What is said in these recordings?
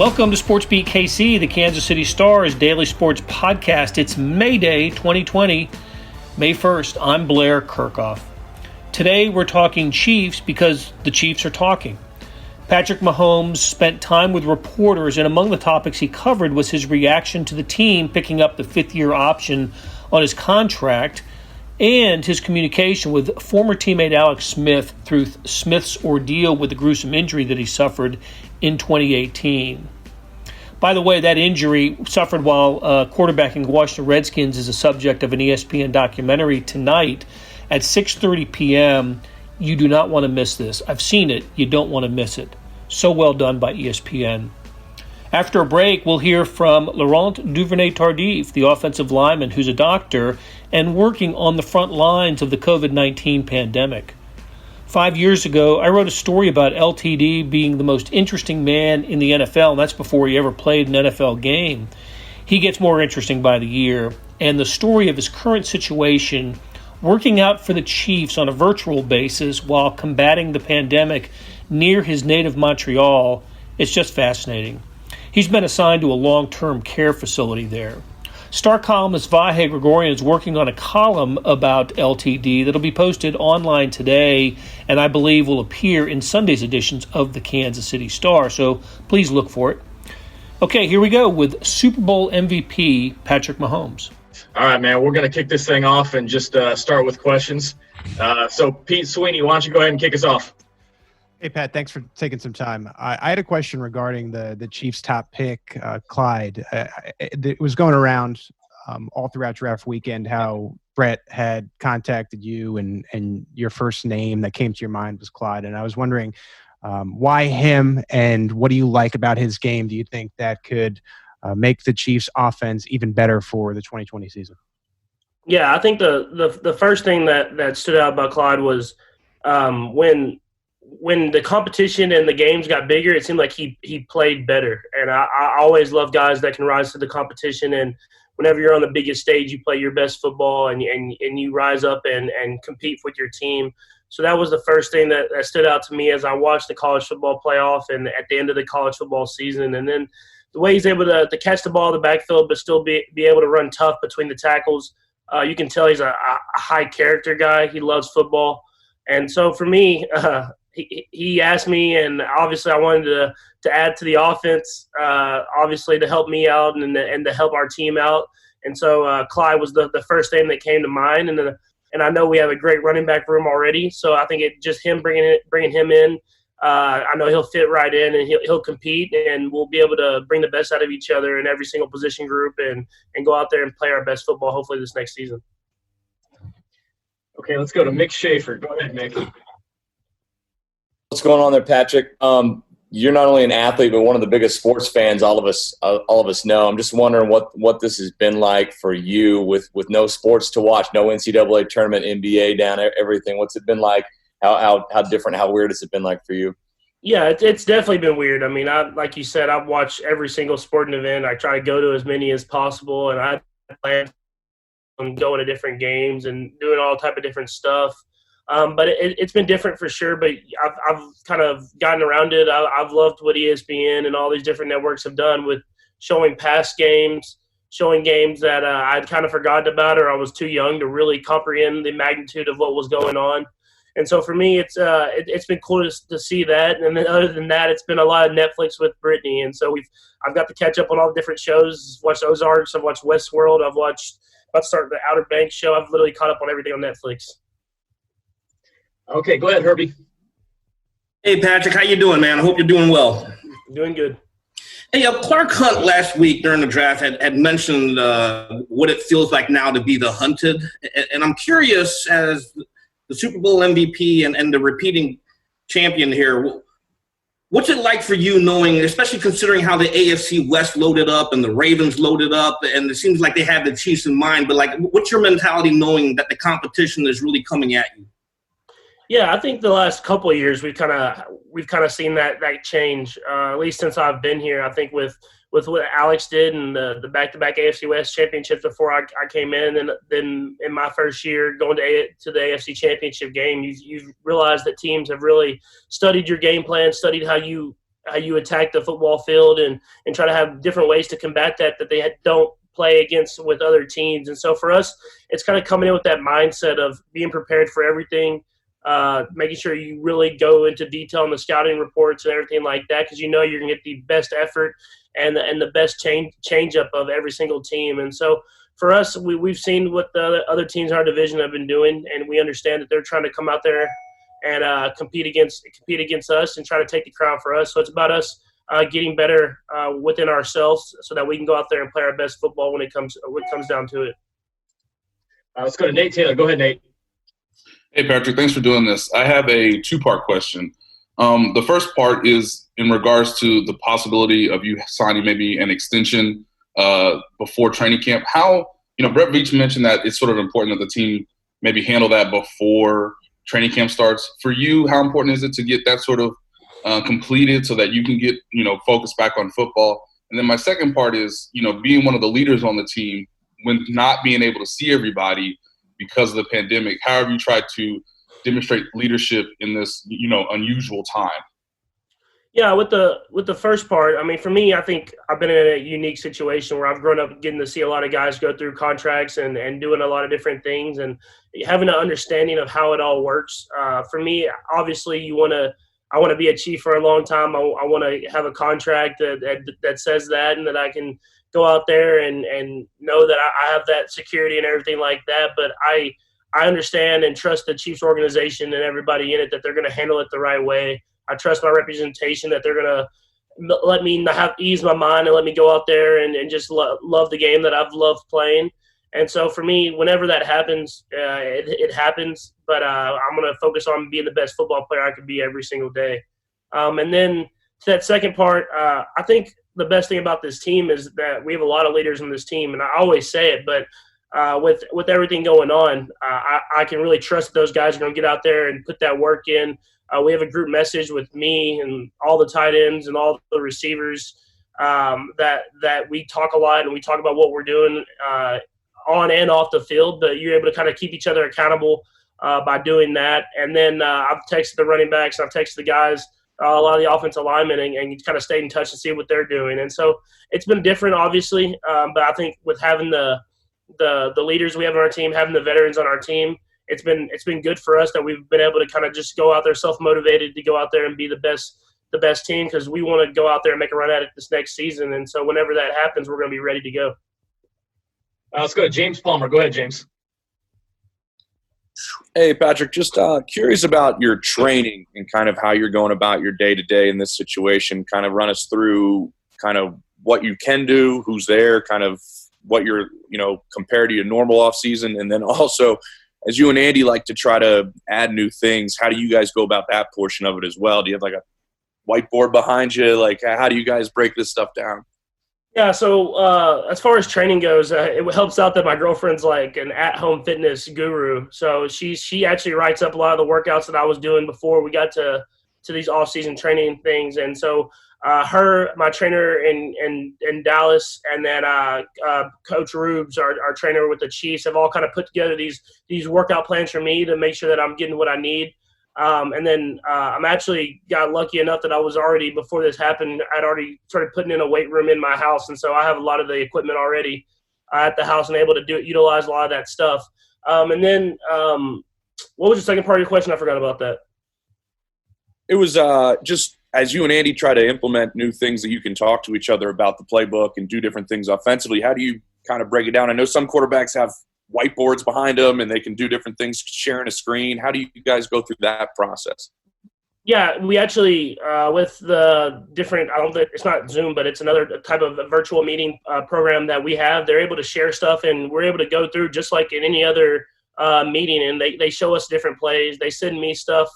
Welcome to SportsBeat KC, the Kansas City Star's daily sports podcast. It's May Day 2020, May 1st. I'm Blair Kirchhoff. Today we're talking Chiefs because the Chiefs are talking. Patrick Mahomes spent time with reporters, and among the topics he covered was his reaction to the team picking up the fifth-year option on his contract and his communication with former teammate Alex Smith through Smith's ordeal with the gruesome injury that he suffered in 2018. By the way, that injury suffered while quarterbacking Washington Redskins is a subject of an ESPN documentary tonight at 6:30 p.m. You do not want to miss this. I've seen it. You don't want to miss it. So well done by ESPN. After a break, we'll hear from Laurent Duvernay-Tardif, the offensive lineman who's a doctor and working on the front lines of the COVID-19 pandemic. 5 years ago, I wrote a story about LTD being the most interesting man in the NFL, and that's before he ever played an NFL game. He gets more interesting by the year, and the story of his current situation, working out for the Chiefs on a virtual basis while combating the pandemic near his native Montreal, it's just fascinating. He's been assigned to a long-term care facility there. Star columnist Vahe Gregorian is working on a column about LTD that'll be posted online today and I believe will appear in Sunday's editions of the Kansas City Star, so please look for it. Okay, here we go with Super Bowl MVP Patrick Mahomes. All right, man, we're going to kick this thing off and just start with questions. So, Pete Sweeney, why don't you go ahead and kick us off? Hey, Pat, thanks for taking some time. I had a question regarding the Chiefs' top pick, Clyde. It was going around all throughout draft weekend how Brett had contacted you and your first name that came to your mind was Clyde. And I was wondering why him and what do you like about his game? Do you think that could make the Chiefs' offense even better for the 2020 season? Yeah, I think the first thing that stood out about Clyde was when the competition and the games got bigger, it seemed like he played better. And I always love guys that can rise to the competition. And whenever you're on the biggest stage, you play your best football and you rise up and compete with your team. So that was the first thing that stood out to me as I watched the college football playoff and at the end of the college football season. And then the way he's able to catch the ball in the backfield but still be able to run tough between the tackles, you can tell he's a high character guy. He loves football. And so for me, he asked me, and obviously I wanted to add to the offense, obviously to help me out and to help our team out. And so Clyde was the first name that came to mind. And I know we have a great running back room already, so I think it just him bringing him in. I know he'll fit right in and he'll compete, and we'll be able to bring the best out of each other in every single position group and go out there and play our best football hopefully this next season. Okay, let's go to Mick Schaefer. Go ahead, Mick. What's going on there, Patrick? You're not only an athlete, but one of the biggest sports fans all of us know. I'm just wondering what this has been like for you with no sports to watch, no NCAA tournament, NBA down, everything. What's it been like? How different, how weird has it been like for you? Yeah, it's definitely been weird. I mean, like you said, I've watched every single sporting event. I try to go to as many as possible, and I plan on going to different games and doing all type of different stuff. But it's been different for sure, but I've kind of gotten around it. I've loved what ESPN and all these different networks have done with showing past games, showing games that I'd kind of forgotten about or I was too young to really comprehend the magnitude of what was going on. And so for me, it's been cool to see that. And then other than that, it's been a lot of Netflix with Brittany. And so I've got to catch up on all the different shows, watched Ozarks, I've watched Westworld, I've about to start the Outer Banks show. I've literally caught up on everything on Netflix. Okay, go ahead, Herbie. Hey, Patrick, how you doing, man? I hope you're doing well. Doing good. Hey, Clark Hunt last week during the draft had mentioned what it feels like now to be the hunted. And I'm curious, as the Super Bowl MVP and the repeating champion here, what's it like for you knowing, especially considering how the AFC West loaded up and the Ravens loaded up, and it seems like they had the Chiefs in mind, but like, what's your mentality knowing that the competition is really coming at you? Yeah, I think the last couple of years we've kind of seen that change. At least since I've been here, I think with what Alex did and the back-to-back AFC West championships before I came in, and then in my first year going to the AFC Championship game, you realize that teams have really studied your game plan, studied how you you attack the football field and try to have different ways to combat that they don't play against with other teams. And so for us, it's kind of coming in with that mindset of being prepared for everything, making sure you really go into detail on the scouting reports and everything like that, because you're going to get the best effort and the best change up of every single team. And so for us, we've seen what the other teams in our division have been doing, and we understand that they're trying to come out there and compete against us and try to take the crown for us. So it's about us getting better within ourselves so that we can go out there and play our best football when it comes down to it. Let's go to Nate Taylor. Go ahead, Nate. Hey, Patrick, thanks for doing this. I have a two-part question. The first part is in regards to the possibility of you signing maybe an extension before training camp. How, Brett Veach mentioned that it's sort of important that the team maybe handle that before training camp starts. For you, how important is it to get that sort of completed so that you can get, focused back on football? And then my second part is, being one of the leaders on the team, when not being able to see everybody because of the pandemic, how have you tried to demonstrate leadership in this, unusual time? Yeah, with the first part, I mean, for me, I think I've been in a unique situation where I've grown up getting to see a lot of guys go through contracts and doing a lot of different things and having an understanding of how it all works. For me, obviously, I want to be a Chief for a long time. I want to have a contract that says that, and that I can go out there and know that I have that security and everything like that. But I understand and trust the Chiefs organization and everybody in it that they're going to handle it the right way. I trust my representation that they're going to let me ease my mind and let me go out there and just love the game that I've loved playing. And so for me, whenever that happens, it happens. But I'm going to focus on being the best football player I could be every single day. And then to that second part, I think the best thing about this team is that we have a lot of leaders on this team. And I always say it, but with everything going on, I can really trust that those guys are going to get out there and put that work in. We have a group message with me and all the tight ends and all the receivers that we talk a lot, and we talk about what we're doing on and off the field. But you're able to kind of keep each other accountable by doing that. And then I've texted the running backs, I've texted the guys, a lot of the offensive linemen, and kind of stayed in touch and see what they're doing. And so it's been different, obviously, but I think with having the leaders we have on our team, having the veterans on our team, it's been good for us that we've been able to kind of just go out there self-motivated to go out there and be the best team, because we want to go out there and make a run at it this next season. And so whenever that happens, we're going to be ready to go. Let's go to James Palmer. Go ahead, James. Hey, Patrick, just curious about your training and kind of how you're going about your day-to-day in this situation. Kind of run us through kind of what you can do, who's there, kind of what you're, compared to your normal off season. And then also, as you and Andy like to try to add new things, how do you guys go about that portion of it as well? Do you have like a whiteboard behind you? Like, how do you guys break this stuff down? Yeah, so as far as training goes, it helps out that my girlfriend's like an at-home fitness guru. So she actually writes up a lot of the workouts that I was doing before we got to these off-season training things. And so my trainer in Dallas, and then Coach Rubes, our trainer with the Chiefs, have all kind of put together these workout plans for me to make sure that I'm getting what I need. And then I'm actually got lucky enough that I was already, before this happened, I'd already started putting in a weight room in my house. And so I have a lot of the equipment already at the house and able to utilize a lot of that stuff. And then what was the second part of your question? I forgot about that. It was just as you and Andy try to implement new things that you can talk to each other about the playbook and do different things offensively, how do you kind of break it down? I know some quarterbacks have whiteboards behind them and they can do different things, sharing a screen. How do you guys go through that process? Yeah, we actually, with the different, I don't think it's not Zoom, but it's another type of virtual meeting program that we have. They're able to share stuff, and we're able to go through just like in any other meeting, and they show us different plays. They send me stuff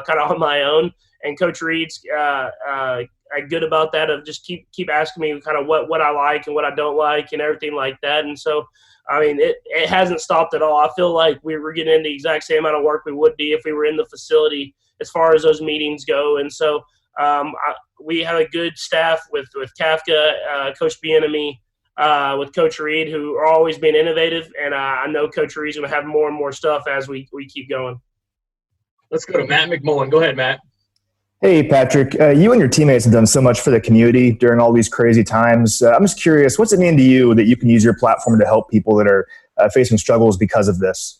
kind of on my own, and Coach Reed's good about that, of just keep asking me kind of what I like and what I don't like and everything like that. And so, I mean, it hasn't stopped at all. I feel like we're getting in the exact same amount of work we would be if we were in the facility as far as those meetings go. And so we have a good staff with Kafka, Coach Bieniemy, with Coach Reed, who are always being innovative. And I know Coach Reed's going to have more and more stuff as we keep going. Let's go to Matt McMullen. Go ahead, Matt. Hey, Patrick, you and your teammates have done so much for the community during all these crazy times. I'm just curious, what's it mean to you that you can use your platform to help people that are facing struggles because of this?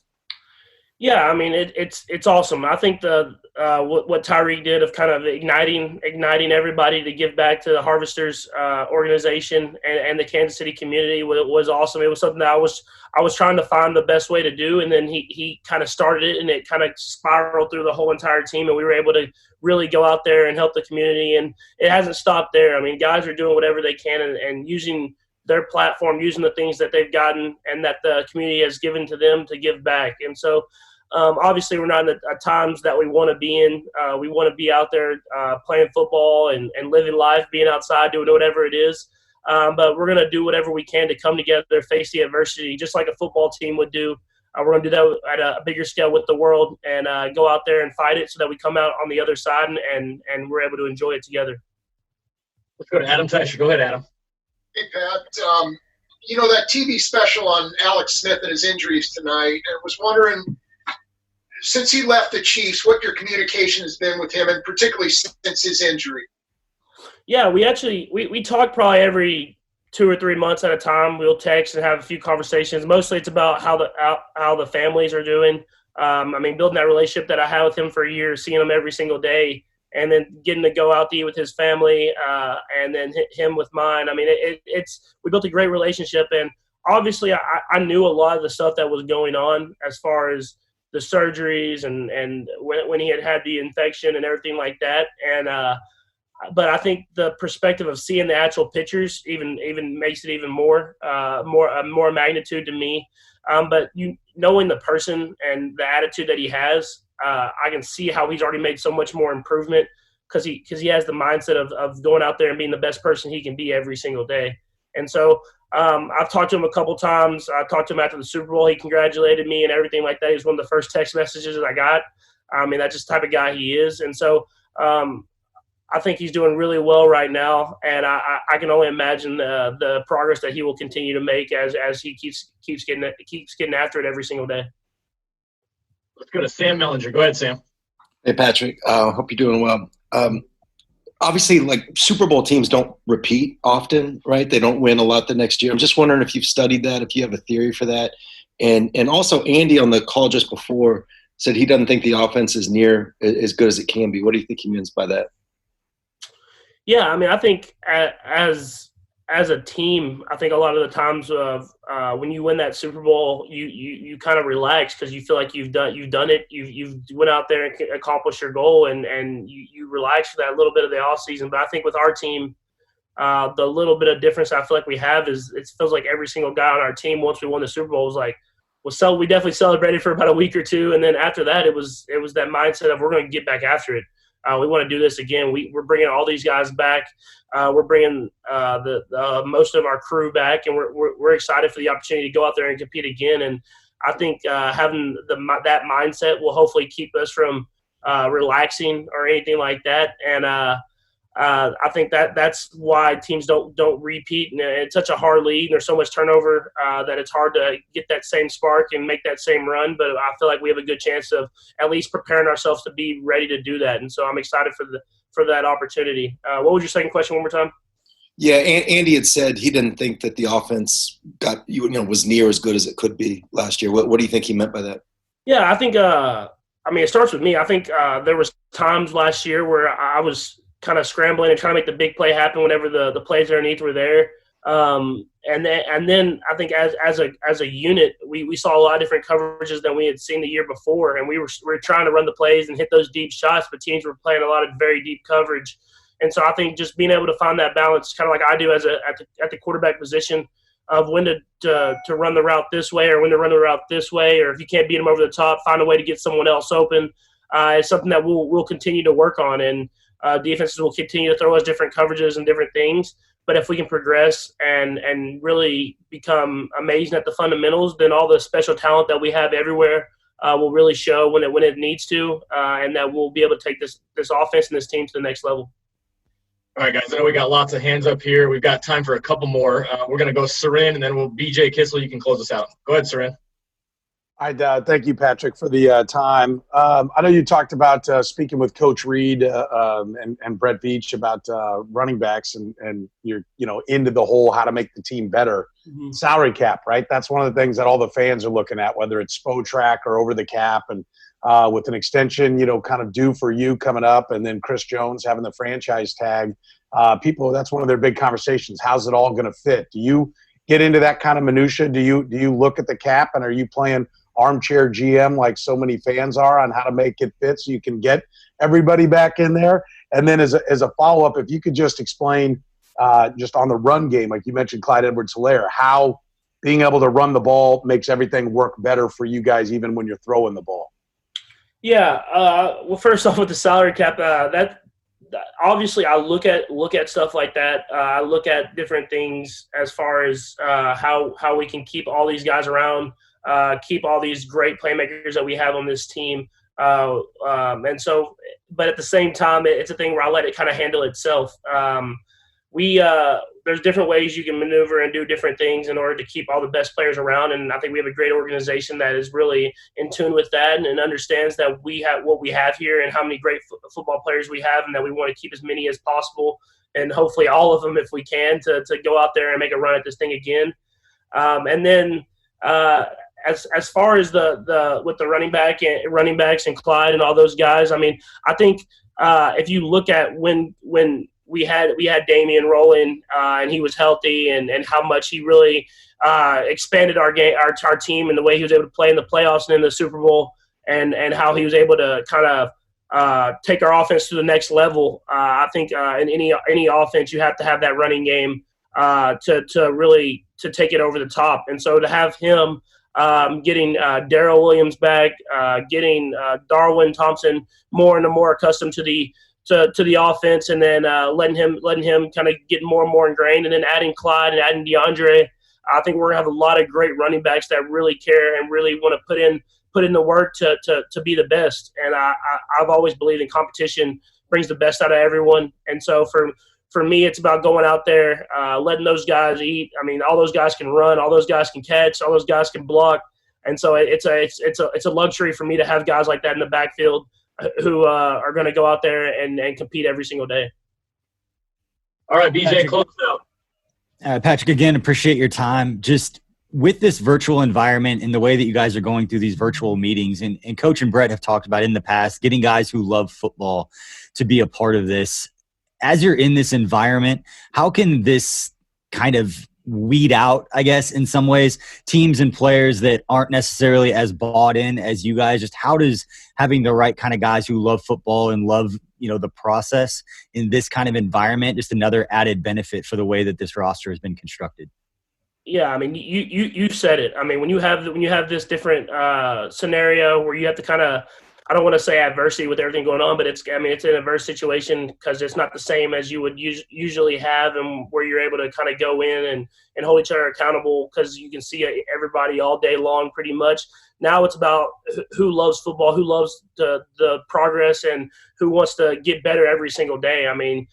Yeah, I mean it's awesome. I think the what Tyreek did of kind of igniting everybody to give back to the Harvesters organization and the Kansas City community was awesome. It was something that I was trying to find the best way to do, and then he kind of started it, and it kind of spiraled through the whole entire team, and we were able to really go out there and help the community. And it hasn't stopped there. I mean, guys are doing whatever they can and using their platform, using the things that they've gotten and that the community has given to them to give back. And so obviously we're not in the times that we want to be in. We want to be out there playing football and living life, being outside, doing whatever it is. But we're going to do whatever we can to come together, face the adversity, just like a football team would do. We're going to do that at a bigger scale with the world and go out there and fight it so that we come out on the other side and we're able to enjoy it together. Let's go to Adam Teicher. Go ahead, Adam. Hey, Pat. That TV special on Alex Smith and his injuries tonight, I was wondering, since he left the Chiefs, what your communication has been with him, and particularly since his injury. Yeah, we talk probably every 2 or 3 months at a time. We'll text and have a few conversations. Mostly it's about how the families are doing. Building that relationship that I had with him for a year, seeing him every single day, and then getting to go out to eat with his family, and then him with mine. I mean, we built a great relationship, and obviously I knew a lot of the stuff that was going on as far as the surgeries and when he had the infection and everything like that. And but I think the perspective of seeing the actual pictures even makes it even more magnitude to me. But knowing the person and the attitude that he has, I can see how he's already made so much more improvement because he has the mindset of going out there and being the best person he can be every single day. And so I've talked to him a couple times. I talked to him after the Super Bowl. He congratulated me and everything like that. He was one of the first text messages that I got. I mean, that's just the type of guy he is. And so I think he's doing really well right now, and I can only imagine the progress that he will continue to make as he keeps getting after it every single day. Let's go to Sam Mellinger. Go ahead, Sam. Hey, Patrick. Hope you're doing well. Obviously, like Super Bowl teams don't repeat often, right? They don't win a lot the next year. I'm just wondering if you've studied that, if you have a theory for that. And also Andy on the call just before said he doesn't think the offense is near as good as it can be. What do you think he means by that? Yeah, I mean, I think as a team, I think a lot of the times when you win that Super Bowl, you kind of relax because you feel like you've done it. You've went out there and accomplished your goal, and you relax for that little bit of the off season. But I think with our team, the little bit of difference I feel like we have is it feels like every single guy on our team once we won the Super Bowl was like, we definitely celebrated for about a week or two, and then after that it was that mindset of we're going to get back after it. We want to do this again. We're bringing all these guys back. We're bringing the most of our crew back, and we're excited for the opportunity to go out there and compete again. And I think having that mindset will hopefully keep us from relaxing or anything like that. And I think that's why teams don't repeat. And it's such a hard league. And there's so much turnover that it's hard to get that same spark and make that same run. But I feel like we have a good chance of at least preparing ourselves to be ready to do that. And so I'm excited for that opportunity. What was your second question one more time? Yeah, Andy had said he didn't think that the offense was near as good as it could be last year. What do you think he meant by that? Yeah, I think it starts with me. I think there was times last year where I was kind of scrambling and trying to make the big play happen whenever the plays underneath were there. And then I think as a unit, we saw a lot of different coverages than we had seen the year before, and we were trying to run the plays and hit those deep shots, but teams were playing a lot of very deep coverage. And so I think just being able to find that balance, kind of like I do at the quarterback position, of when to run the route this way or when to run the route this way, or if you can't beat them over the top, find a way to get someone else open. It's something that we'll continue to work on, and defenses will continue to throw us different coverages and different things. But if we can progress and really become amazing at the fundamentals, then all the special talent that we have everywhere will really show when it needs to, and that we'll be able to take this offense and this team to the next level. All right, guys, I know we got lots of hands up here. We've got time for a couple more. We're going to go Sarin, and then BJ Kissel, you can close us out. Go ahead, Sarin. Thank you, Patrick, for the time. I know you talked about speaking with Coach Reed and Brett Veach about running backs, and you're into the whole how to make the team better. Mm-hmm. Salary cap, right? That's one of the things that all the fans are looking at, whether it's SPO or over the cap, and with an extension, kind of due for you coming up, and then Chris Jones having the franchise tag. That's one of their big conversations. How's it all going to fit? Do you get into that kind of minutia? Do you look at the cap, and are you playing armchair GM like so many fans are on how to make it fit so you can get everybody back in there? And then as a follow-up, if you could just explain just on the run game, like you mentioned Clyde Edwards-Helaire, how being able to run the ball makes everything work better for you guys even when you're throwing the ball. Yeah, well, first off with the salary cap, that obviously I look at stuff like that. I look at different things as far as how we can keep all these guys around, keep all these great playmakers that we have on this team. And so, but at the same time, it's a thing where I let it kind of handle itself. There's different ways you can maneuver and do different things in order to keep all the best players around. And I think we have a great organization that is really in tune with that and understands that we have what we have here and how many great football players we have, and that we want to keep as many as possible, and hopefully all of them if we can, to go out there and make a run at this thing again. And then as far as the with the running backs and Clyde and all those guys, I mean, I think if you look at when we had Damian rolling and he was healthy, and how much he really expanded our team and the way he was able to play in the playoffs and in the Super Bowl, and how he was able to kind of take our offense to the next level. I think in any offense you have to have that running game to really take it over the top. And so to have him getting Darrell Williams back, getting Darwin Thompson more and more accustomed to the offense, and then letting him kind of get more and more ingrained, and then adding Clyde and adding DeAndre, I think we're gonna have a lot of great running backs that really care and really want to put in the work to be the best. And I've always believed in competition brings the best out of everyone. And so for me, it's about going out there, letting those guys eat. I mean, all those guys can run, all those guys can catch, all those guys can block, and so it's a luxury for me to have guys like that in the backfield who are going to go out there and compete every single day. All right, BJ, close out. Patrick, again, appreciate your time. Just with this virtual environment and the way that you guys are going through these virtual meetings, and Coach and Brett have talked about in the past, getting guys who love football to be a part of this. As you're in this environment, how can this kind of weed out, I guess, in some ways, teams and players that aren't necessarily as bought in as you guys? Just how does having the right kind of guys who love football and love, the process in this kind of environment, just another added benefit for the way that this roster has been constructed? Yeah, I mean, you said it. I mean, when you have this different scenario where you have to kind of, I don't want to say adversity with everything going on, but it's an adverse situation because it's not the same as you would usually have, and where you're able to kind of go in and hold each other accountable because you can see everybody all day long pretty much. Now it's about who loves football, who loves the progress, and who wants to get better every single day. I mean,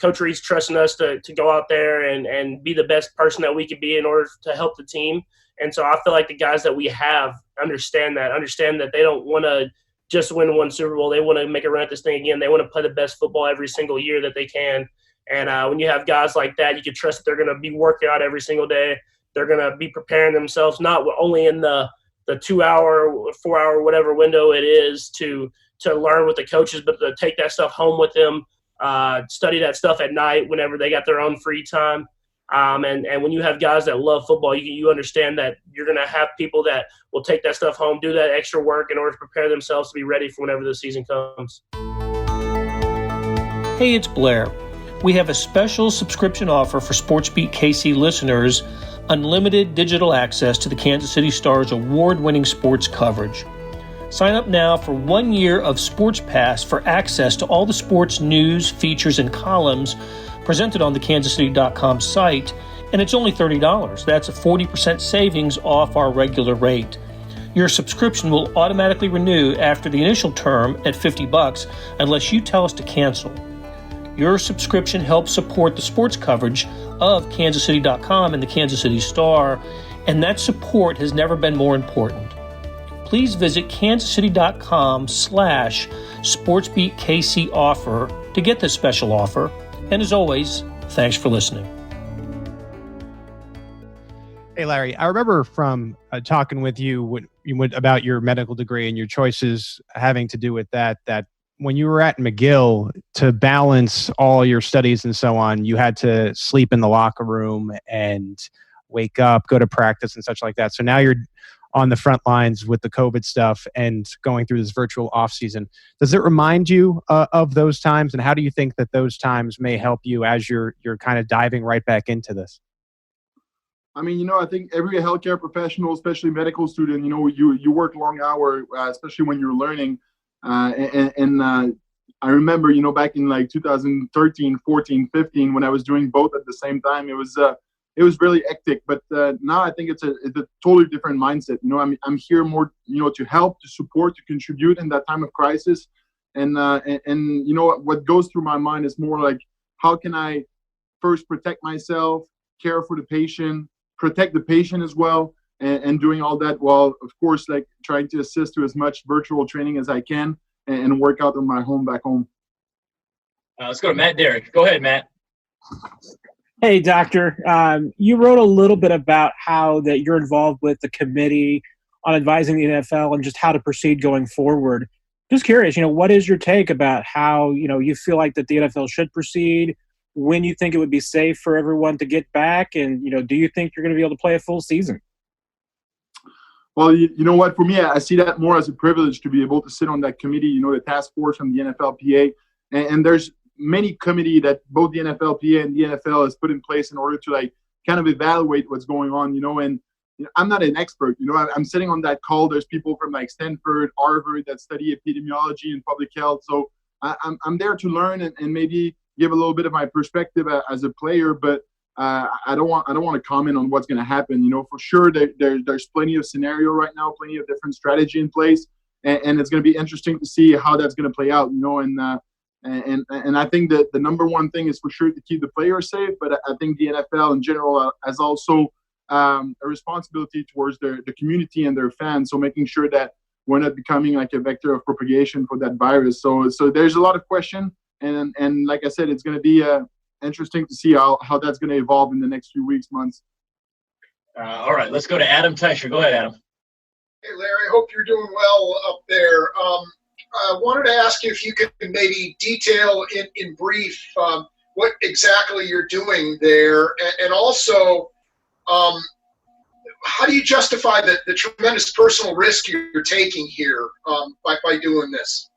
Coach Reed's trusting us to go out there and be the best person that we can be in order to help the team. And so I feel like the guys that we have understand that they don't want to just win one Super Bowl. They want to make a run at this thing again. They want to play the best football every single year that they can. And when you have guys like that, you can trust that they're going to be working out every single day. They're going to be preparing themselves, not only in the 2-hour, 4-hour, whatever window it is to learn with the coaches, but to take that stuff home with them, study that stuff at night whenever they got their own free time. And when you have guys that love football, you understand that you're going to have people that will take that stuff home, do that extra work in order to prepare themselves to be ready for whenever the season comes. Hey, it's Blair. We have a special subscription offer for SportsBeat KC listeners, unlimited digital access to the Kansas City Star's award-winning sports coverage. Sign up now for 1 year of Sports Pass for access to all the sports news, features, and columns presented on the kansascity.com site, and it's only $30. That's a 40% savings off our regular rate. Your subscription will automatically renew after the initial term at $50 unless you tell us to cancel. Your subscription helps support the sports coverage of kansascity.com and the Kansas City Star, and that support has never been more important. please visit kansascity.com/SportsBeatKC offer to get this special offer. And as always, thanks for listening. Hey, Larry, I remember from talking with you about your medical degree and your choices having to do with that when you were at McGill, to balance all your studies and so on, you had to sleep in the locker room and wake up, go to practice and such like that. So now you're on the front lines with the COVID stuff and going through this virtual off season. Does it remind you of those times? And how do you think that those times may help you as you're kind of diving right back into this? I mean, I think every healthcare professional, especially medical student, you work long hours, especially when you're learning. I remember, back in like 2013, 14, 15, when I was doing both at the same time, it was really hectic. But now I think it's a totally different mindset. I'm here more, to help, to support, to contribute in that time of crisis. And what goes through my mind is more like, how can I first protect myself, care for the patient, protect the patient as well, and doing all that while, of course, like trying to assist to as much virtual training as I can and work out on my home back home. Let's go to Matt Derrick. Go ahead, Matt. Hey, Doctor. You wrote a little bit about how that you're involved with the committee on advising the NFL and just how to proceed going forward. Just curious, what is your take about how, you feel like that the NFL should proceed, when you think it would be safe for everyone to get back, and, do you think you're going to be able to play a full season? Well, you know what? For me, I see that more as a privilege to be able to sit on that committee, the task force from the NFLPA. And there's many committee that both the NFLPA and the NFL has put in place in order to kind of evaluate what's going on, and I'm not an expert, I'm sitting on that call. There's people from Stanford, Harvard that study epidemiology and public health. So I'm there to learn and maybe give a little bit of my perspective as a player, but I don't want to comment on what's going to happen. For sure, there's plenty of scenario right now, plenty of different strategy in place, and it's going to be interesting to see how that's going to play out. And I think that the number one thing is for sure to keep the players safe, but I think the NFL in general has also a responsibility towards the community and their fans. So making sure that we're not becoming like a vector of propagation for that virus. So there's a lot of question. And like I said, it's going to be interesting to see how that's going to evolve in the next few weeks, months. All right, let's go to Adam Teicher. Go ahead, Adam. Hey, Larry, hope you're doing well up there. I wanted to ask you if you could maybe detail in brief what exactly you're doing there. And also, how do you justify the tremendous personal risk you're taking here by doing this?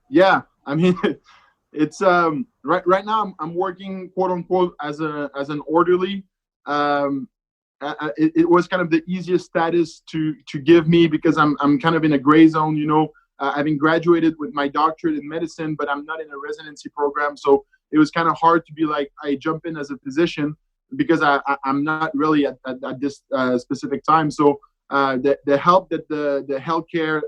Yeah. I mean, it's right now I'm working quote unquote as an orderly. It was kind of the easiest status to give me because I'm kind of in a gray zone. Having graduated with my doctorate in medicine, but I'm not in a residency program, so it was kind of hard to be like I jump in as a physician because I'm not really at this specific time. So the help that the healthcare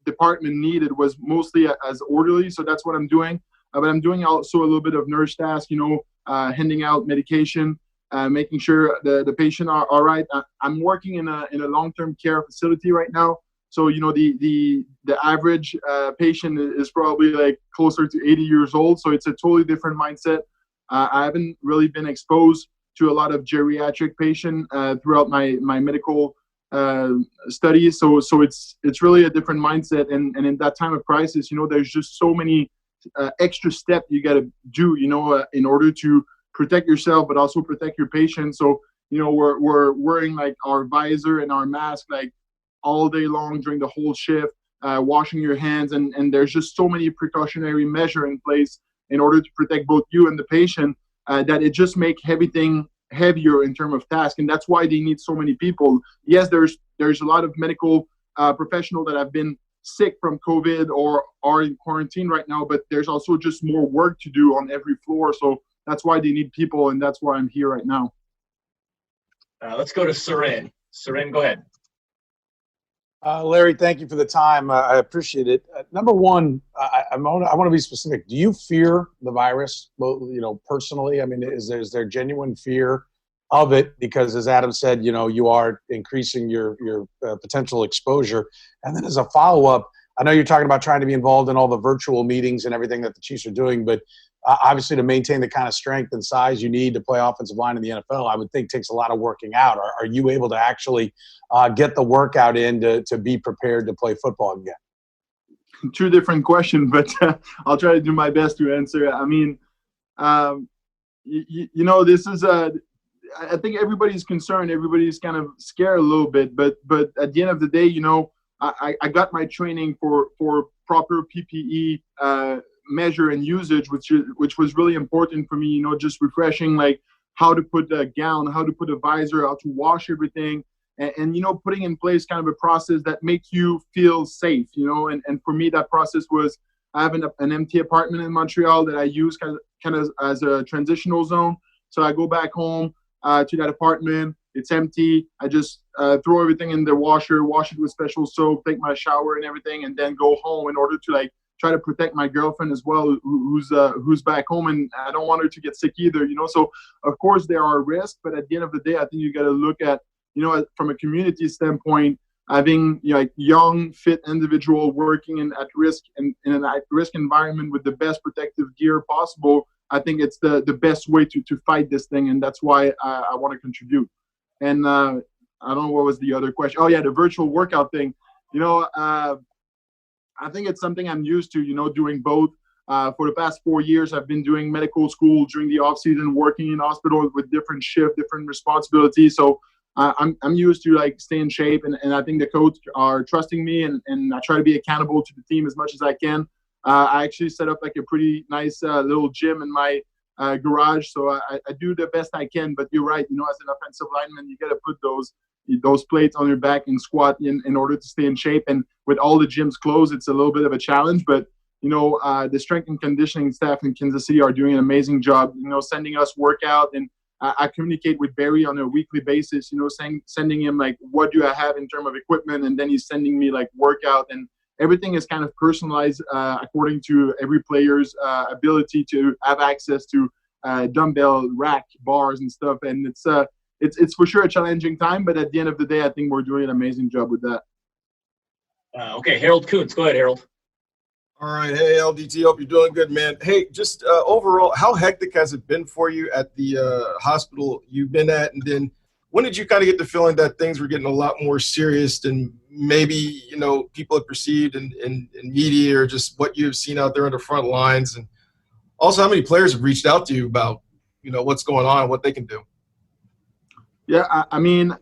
department needed was mostly as orderly, so that's what I'm doing. But I'm doing also a little bit of nurse task, handing out medication, making sure the patient are all right. I'm working in a long-term care facility right now, so the average patient is probably like closer to 80 years old, so it's a totally different mindset. I haven't really been exposed to a lot of geriatric patient throughout my medical studies, so it's really a different mindset, and in that time of crisis, there's just so many extra steps you got to do, in order to protect yourself but also protect your patient. So we're wearing like our visor and our mask like all day long during the whole shift, washing your hands, and there's just so many precautionary measures in place in order to protect both you and the patient, that it just make everything heavier in terms of task, and that's why they need so many people. Yes, there's a lot of medical professionals that have been sick from COVID or are in quarantine right now, but there's also just more work to do on every floor, so that's why they need people, and that's why I'm here right now. Let's go to Seren. Seren, go ahead. Larry, thank you for the time. I appreciate it. Number one, I want to be specific. Do you fear the virus, personally? I mean, is there genuine fear of it because, as Adam said, you are increasing your potential exposure. And then as a follow-up, I know you're talking about trying to be involved in all the virtual meetings and everything that the Chiefs are doing, but obviously to maintain the kind of strength and size you need to play offensive line in the NFL, I would think takes a lot of working out. Are you able to actually get the workout in to be prepared to play football again? Two different questions, but I'll try to do my best to answer. I mean, this is I think everybody's concerned. Everybody's kind of scared a little bit, but at the end of the day, I got my training for proper PPE measure and usage, which was really important for me. Just refreshing, like how to put a gown, how to put a visor, how to wash everything, and putting in place kind of a process that makes you feel safe. And for me, that process was I have an empty apartment in Montreal that I use kind of as a transitional zone. So I go back home to that apartment. It's empty. I just throw everything in the washer, wash it with special soap, take my shower and everything, and then go home in order to try to protect my girlfriend as well, who's back home, and I don't want her to get sick either. So of course there are risks, but at the end of the day, I think you got to look at from a community standpoint, having young, fit individual working in an at-risk environment with the best protective gear possible. I think it's the best way to fight this thing, and that's why I want to contribute. And I don't know what was the other question. Oh yeah, the virtual workout thing. I think it's something I'm used to. Doing both. For the past 4 years, I've been doing medical school during the off season, working in hospitals with different shifts, different responsibilities. So I'm used to stay in shape, and I think the coach are trusting me, and I try to be accountable to the team as much as I can. I actually set up a pretty nice little gym in my garage, so I do the best I can. But you're right, as an offensive lineman, you got to put those plates on your back and squat in order to stay in shape. And with all the gyms closed, it's a little bit of a challenge. But the strength and conditioning staff in Kansas City are doing an amazing job. Sending us workout, and I communicate with Barry on a weekly basis. Sending him what do I have in terms of equipment, and then he's sending me workout, and everything is kind of personalized according to every player's ability to have access to dumbbell, rack, bars, and stuff. And it's for sure a challenging time, but at the end of the day, I think we're doing an amazing job with that. Okay, Harold Kuntz. Go ahead, Harold. All right. Hey, LDT. Hope you're doing good, man. Hey, just overall, how hectic has it been for you at the hospital you've been at? And then when did you kind of get the feeling that things were getting a lot more serious than maybe, people have perceived in media, or just what you've seen out there on the front lines? And also, how many players have reached out to you about, what's going on, what they can do? Yeah, I mean,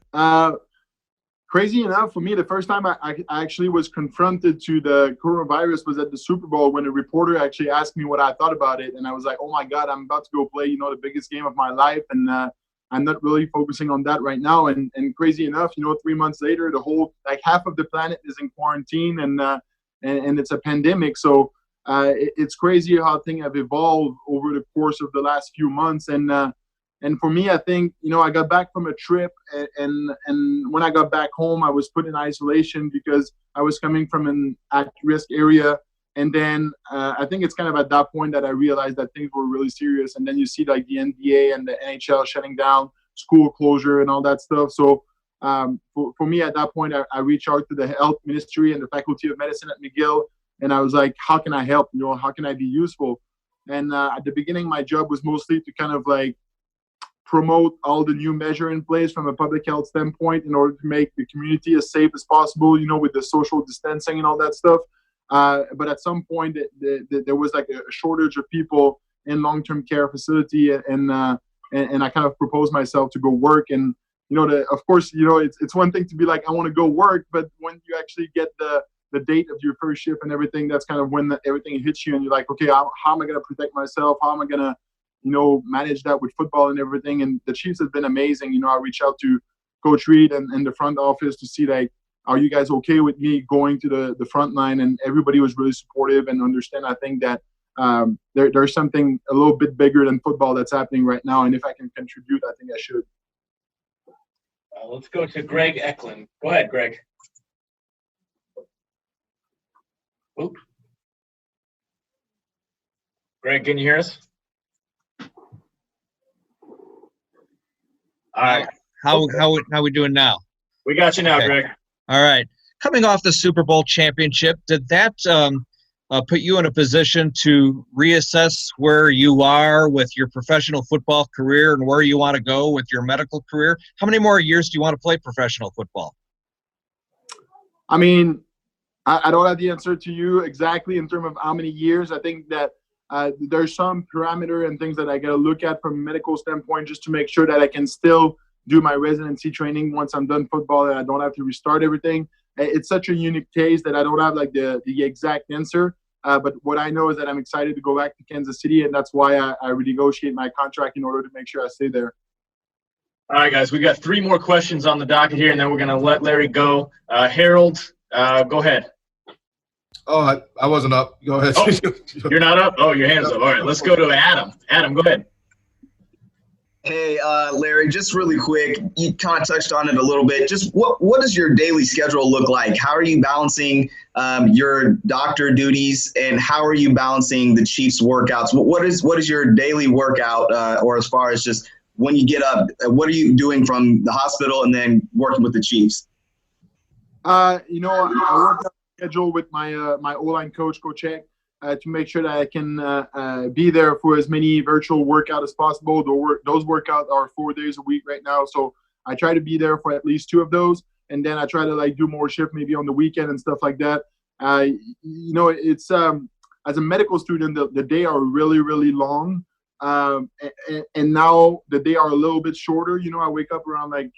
crazy enough, for me, the first time I actually was confronted to the coronavirus was at the Super Bowl, when a reporter actually asked me what I thought about it. And I was like, oh my God, I'm about to go play, the biggest game of my life. And I'm not really focusing on that right now. And crazy enough, 3 months later, the whole, half of the planet is in quarantine, and it's a pandemic. So it's crazy how things have evolved over the course of the last few months. And for me, I think, I got back from a trip, and when I got back home, I was put in isolation because I was coming from an at-risk area. And then I think it's kind of at that point that I realized that things were really serious. And then you see the NBA and the NHL shutting down, school closure and all that stuff. So for me at that point, I reached out to the health ministry and the faculty of medicine at McGill. And I was like, how can I help? How can I be useful? And at the beginning, my job was mostly to kind of promote all the new measure in place from a public health standpoint in order to make the community as safe as possible, with the social distancing and all that stuff. But at some point, there was a shortage of people in long-term care facility, and I kind of proposed myself to go work. And of course, it's one thing to be like, I want to go work, but when you actually get the date of your first shift and everything, that's kind of when everything hits you, and you're like, okay, how am I going to protect myself? How am I going to manage that with football and everything? And the Chiefs have been amazing. I reached out to Coach Reid and the front office to see are you guys okay with me going to the front line? And everybody was really supportive and understand. I think that there's something a little bit bigger than football that's happening right now. And if I can contribute, I think I should. Let's go to Greg Eklund. Go ahead, Greg. Oop. Greg, can you hear us? All right. How we doing now? We got you now, Okay. Greg. All right. Coming off the Super Bowl championship, did that put you in a position to reassess where you are with your professional football career and where you want to go with your medical career? How many more years do you want to play professional football? I mean, I don't have the answer to you exactly in terms of how many years. I think that there's some parameter and things that I got to look at from a medical standpoint just to make sure that I can still do my residency training once I'm done football and I don't have to restart everything. It's such a unique case that I don't have like the exact answer. But what I know is that I'm excited to go back to Kansas City, and that's why I renegotiate my contract in order to make sure I stay there. All right, guys, we got 3 more questions on the docket here, and then we're going to let Larry go. Harold, go ahead. Oh, I wasn't up. Go ahead. Oh, you're not up? Oh, your hand's up. All right, let's go to Adam. Adam, go ahead. Hey, Larry, just really quick, you kind of touched on it a little bit. Just what does your daily schedule look like? How are you balancing your doctor duties, and how are you balancing the Chiefs workouts? What is your daily workout, or as far as just when you get up, what are you doing from the hospital and then working with the Chiefs? I work out the schedule with my my O-line coach, Coach Eck, to make sure that I can be there for as many virtual workouts as possible. Those workouts are 4 days a week right now, so I try to be there for at least 2 of those, and then I try to like do more shift maybe on the weekend and stuff like that. It's as a medical student, the day are really, really long, and now the day are a little bit shorter. I wake up around like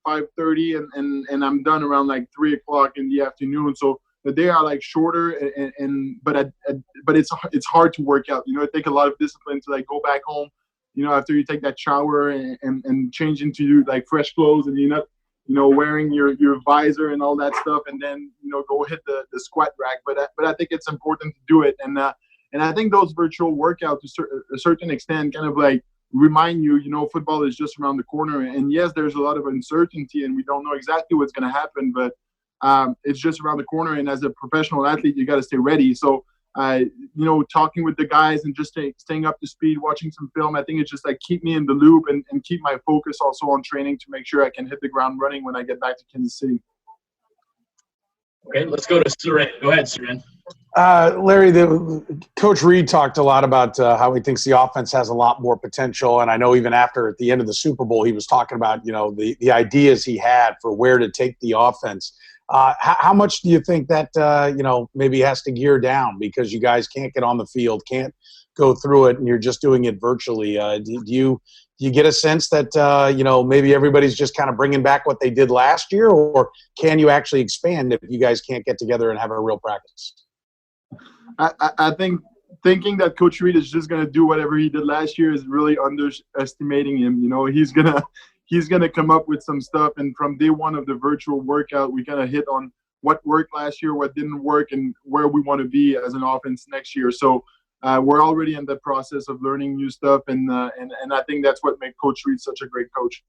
5:30 and I'm done around like 3 o'clock in the afternoon. So the day are like shorter, but it's hard to work out. It takes a lot of discipline to like go back home, after you take that shower and change into like fresh clothes, and you're not, wearing your visor and all that stuff, and then go hit the squat rack. But I think it's important to do it, and I think those virtual workouts to a certain extent kind of like remind you, football is just around the corner. And yes, there's a lot of uncertainty, and we don't know exactly what's going to happen, but it's just around the corner. And as a professional athlete, you got to stay ready. So, talking with the guys and just staying up to speed, watching some film, I think it's just like keep me in the loop and keep my focus also on training to make sure I can hit the ground running when I get back to Kansas City. Okay, let's go to Suren. Go ahead, Suren. Larry, Coach Reid talked a lot about how he thinks the offense has a lot more potential. And I know even after at the end of the Super Bowl, he was talking about, the ideas he had for where to take the offense. How much do you think that, maybe has to gear down because you guys can't get on the field, can't go through it, and you're just doing it virtually? Do you get a sense that, maybe everybody's just kind of bringing back what they did last year, or can you actually expand if you guys can't get together and have a real practice? I think thinking that Coach Reid is just going to do whatever he did last year is really underestimating him. He's gonna come up with some stuff, and from day one of the virtual workout, we kind of hit on what worked last year, what didn't work, and where we want to be as an offense next year. So we're already in the process of learning new stuff, and I think that's what makes Coach Reid such a great coach.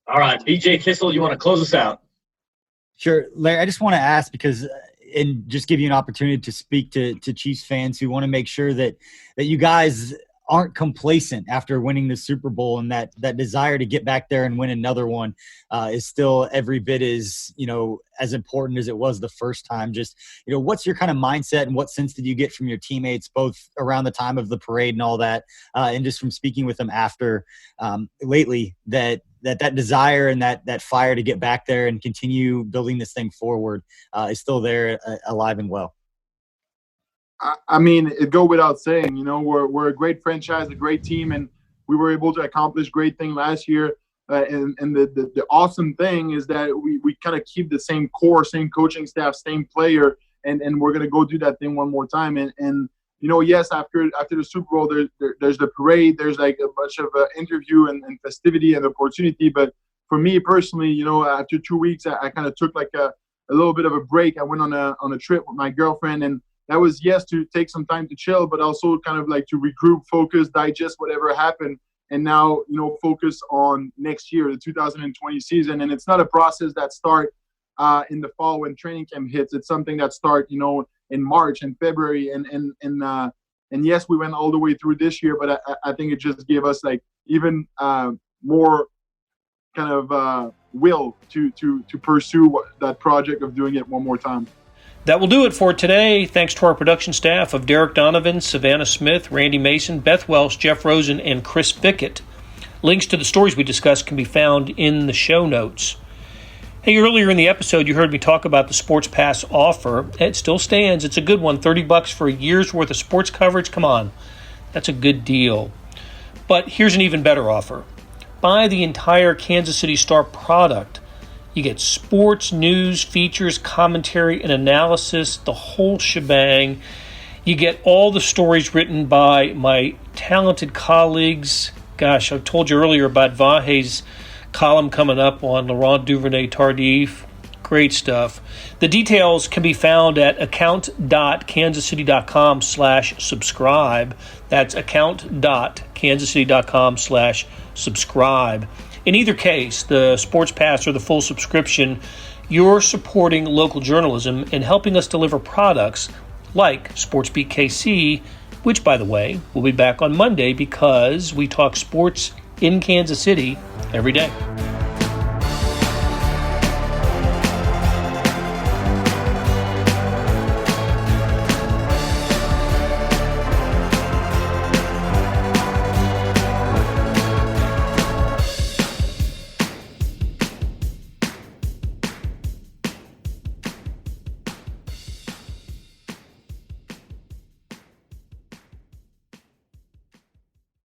All right, BJ Kissel, you want to close us out? Sure, Larry. I just want to ask because. And just give you an opportunity to speak to Chiefs fans who want to make sure that you guys aren't complacent after winning the Super Bowl, and that desire to get back there and win another one is still every bit as important as it was the first time. Just what's your kind of mindset, and what sense did you get from your teammates both around the time of the parade and all that, and just from speaking with them after lately that desire and that fire to get back there and continue building this thing forward is still there, alive and well? I mean, it go without saying, we're a great franchise, a great team, and we were able to accomplish great thing last year. And the awesome thing is that we kind of keep the same core, same coaching staff, same player, and we're going to go do that thing one more time. And yes, after the Super Bowl, there's the parade, there's like a bunch of interview and festivity and opportunity. But for me personally, after 2 weeks, I kind of took like a little bit of a break. I went on a trip with my girlfriend, and that was, yes, to take some time to chill, but also kind of like to regroup, focus, digest whatever happened, and now, focus on next year, the 2020 season. And it's not a process that starts in the fall when training camp hits. It's something that starts, in March and February. And yes, we went all the way through this year, but I think it just gave us like even more kind of will to pursue that project of doing it one more time. That will do it for today. Thanks to our production staff of Derek Donovan, Savannah Smith, Randy Mason, Beth Welsh, Jeff Rosen, and Chris Bickett. Links to the stories we discussed can be found in the show notes. Hey, earlier in the episode, you heard me talk about the Sports Pass offer. It still stands. It's a good one. $30 for a year's worth of sports coverage. Come on. That's a good deal. But here's an even better offer. Buy the entire Kansas City Star product. You get sports, news, features, commentary, and analysis, the whole shebang. You get all the stories written by my talented colleagues. Gosh, I told you earlier about Vahe's column coming up on Laurent Duvernay-Tardif. Great stuff. The details can be found at account.kansascity.com/subscribe. That's account.kansascity.com/subscribe. In either case, the Sports Pass or the full subscription, you're supporting local journalism and helping us deliver products like SportsBeat KC, which, by the way, will be back on Monday because we talk sports in Kansas City every day.